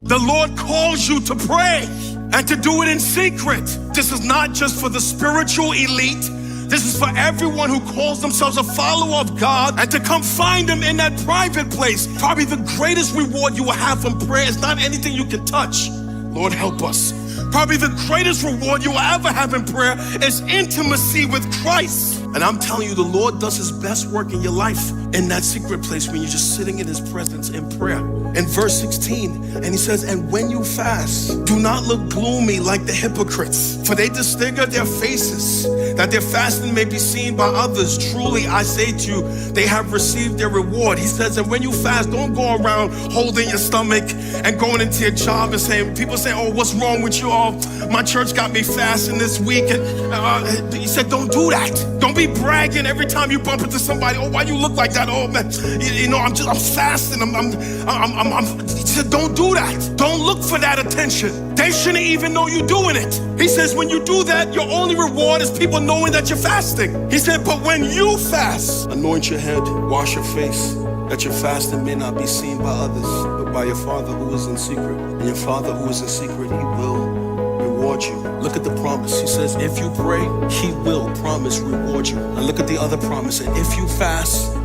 The Lord calls you to pray and to do it in secret. This is not just for the spiritual elite. This is for everyone who calls themselves a follower of God, and to come find him in that private place. Probably the greatest reward you will have from prayer is not anything you can touch. Lord, help us. Probably the greatest reward you will ever have in prayer is intimacy with Christ. And I'm telling you, the Lord does his best work in your life in that secret place when you're just sitting in his presence in prayer. In verse 16, and he says, and when you fast, do not look gloomy like the hypocrites, for they disfigure their faces, that their fasting may be seen by others. Truly, I say to you, they have received their reward. He says, and when you fast, don't go around holding your stomach and going into your job and saying, people say, oh, what's wrong with you? Oh, my church got me fasting this week. And he said, don't do that. Don't be bragging every time you bump into somebody. Oh, why you look like that? Oh, man, you know, I'm fasting. He said, don't do that. Don't look for that attention. They shouldn't even know you're doing it. He says, when you do that, your only reward is people knowing that you're fasting. He said, but when you fast, anoint your head, wash your face, that your fasting may not be seen by others, but by your Father who is in secret. And your Father who is in secret, he will reward you. Look at the promise. He says, if you pray, he will promise reward you. And look at the other promise. And if you fast,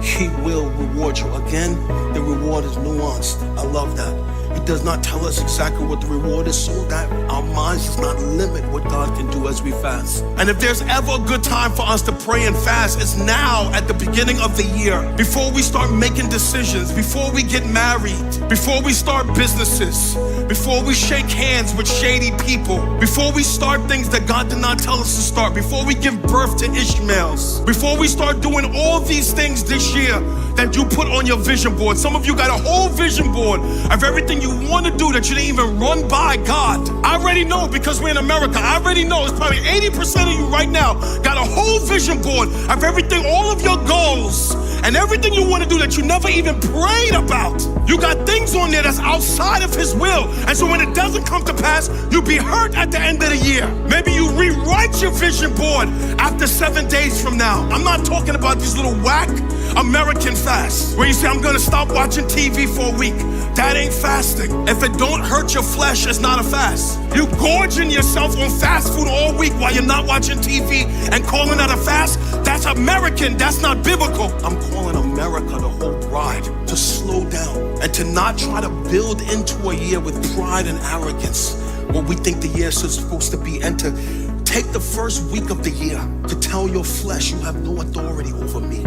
he will reward you. Again, the reward is nuanced. I love that. He does not tell us exactly what the reward is, so that our minds does not limit what God can do as we fast. And if there's ever a good time for us to pray and fast, it's now at the beginning of the year, before we start making decisions, before we get married, before we start businesses, before we shake hands with shady people, before we start things that God did not tell us to start, before we give birth to Ishmaels, before we start doing all these things this year that you put on your vision board. Some of you got a whole vision board of everything you want to do that you didn't even run by God. I already know, because we're in America. I already know it's probably 80% of you right now got a whole vision board of everything, all of your goals and everything you want to do that you never even prayed about. You got things on there that's outside of his will. And so when it doesn't come to pass, you'll be hurt at the end of the year. Maybe you rewrite your vision board after 7 days from now. I'm not talking about these little whack American fasts where you say, I'm going to stop watching TV for a week. That ain't fasting. If it don't hurt your flesh, it's not a fast. You gorging yourself on fast food all week while you're not watching TV and calling that a fast, that's American, that's not biblical. I'm calling America, the whole bride, to slow down and to not try to build into a year with pride and arrogance what we think the year is supposed to be, and to take the first week of the year to tell your flesh you have no authority over me.